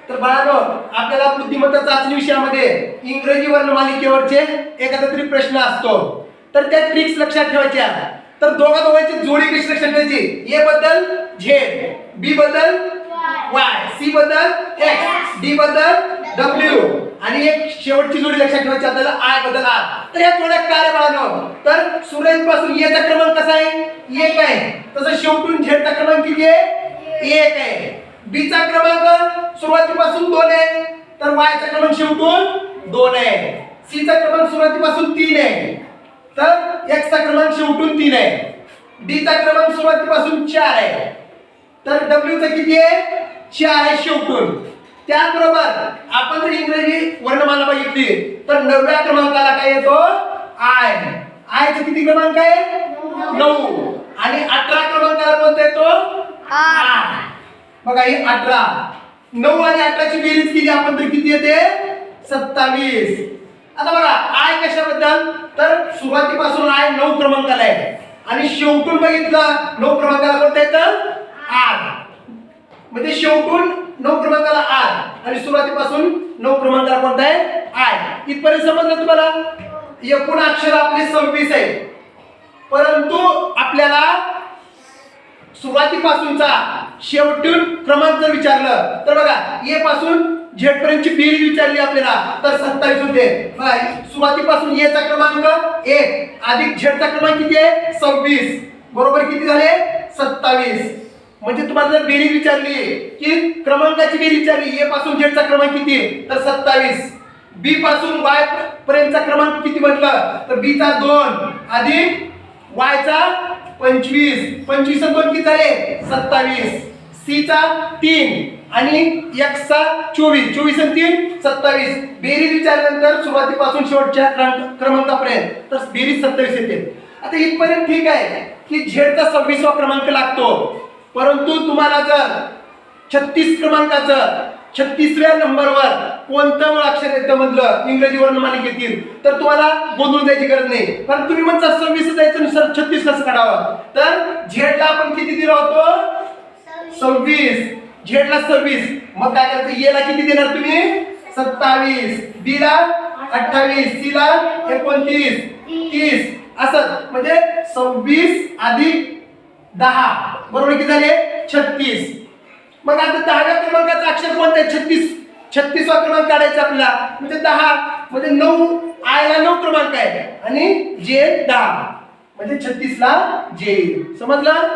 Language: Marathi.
तर बाळांनो, आपल्याला बुद्धिमत्ता चाचणी विषयामध्ये इंग्रजी वर्णमालिकेवरचे एखादा तरी प्रश्न असतो, तर त्या ट्रिक्स लक्षात ठेवायच्या. तर दोघांची जोडी कशी लक्षात ठेवायची? ए बद्दल झेड, बी बद्दल वाय, सी बद्दल एक्स, डी बद्दल डब्ल्यू आणि एक शेवटची जोडी लक्षात ठेवायची आपल्याला आय बद्दल आर. तर या जोड्या काय बाळांनो? तर सुरेश पासून ए चा क्रमांक कसा आहे? 1 आहे. तसं शेवटून झेड चा क्रमांक किती आहे? 1 आहे. बी चा क्रमांक सुरुवातीपासून 2 आहे, तर वाय चा क्रमांक शेवटून 2 आहे. सी चा क्रमांक सुरुवातीपासून 3 आहे, तर एक्स चा क्रमांक शेवटून 3 आहे. डी चा क्रमांक सुरुवातीपासून 4 आहे, तर डब्ल्यू चा किती आहे? 4 आहे शेवटून. त्याचबरोबर आपण जर इंग्रजी वर्णमाला बघितली तर 9व्या क्रमांकाला काय येतो? आय. आय चा किती क्रमांक आहे? 9. आणि 18 क्रमांकाला कोणता येतो? आर. बघा ही 18, 9 आणि 18 ची बेरीज केली आपण तर किती येते? 27. आता बघा आय कशाबद्दल? तर सुरुवातीपासून आय 9 क्रमांकाला आहे आणि शेवटून बघितलं 9 क्रमांकाला कोणता येतं? आर. म्हणजे शेवटून 9 क्रमांकाला आर आणि सुरुवातीपासून 9 क्रमांकाला कोणता आहे? आय. इथपर्यंत समजलं तुम्हाला? एकूण अक्षर आपले 26 आहे, परंतु आपल्याला सुरुवातीपासूनचा शेवटून क्रमांक जर विचारलं तर बघा ए पासून झेड पर्यंतची बेरीज विचारली आपल्याला तर 27 होते. बघा सुरुवातीपासून ए चा क्रमांक 1 अधिक झेड चा क्रमांक किती आहे? 26 बरोबर किती झाले? 27. म्हणजे तुम्हाला जर बेरीज विचारली की क्रमांकाची बेरीज विचारली ए पासून झेड चा क्रमांक किती तर 27. बी पासून वाय पर्यंतचा क्रमांक किती म्हटलं तर बी चा 2 अधिक वाय चा 25, 25 आणि 2 किती झाले? 27. सी चा 3 आणि एक्स चा 24, 24 आणि 3 27. बेरीज विचारल्यानंतर सुरुवातीपासून शेवटच्या क्रमांकापर्यंत तर बेरीज 27 येते. आता इथपर्यंत ठीक आहे की झेड चा 26वा क्रमांक लागतो, परंतु तुम्हाला जर 36 क्रमांकाचं 36व्या नंबरवर कोणतं अक्षर येतं मधलं इंग्रजी वर्णमालिकेतील तर तुम्हाला गोंधळून जायची गरज नाही. कारण तुम्ही म्हणता 26 जायचं नुसार 36 कसं काढावं? तर झेडला आपण किती दिला होतो? 26. झेडला 26. मग काय करायचं? ए ला किती देणार तुम्ही? 27. बी ला 28, सी ला 29, 30 असं. म्हणजे 26 अधिक 10 बरोबर किती झाले? 36. मग आता 10व्या क्रमांकाचा अक्षर कोणता आहे? 36वा क्रमांक काढायचा आपल्याला. म्हणजे 10 म्हणजे 9 आय ला 9 क्रमांक आहे आणि जे 10 म्हणजे 36 ला जे. समजलं?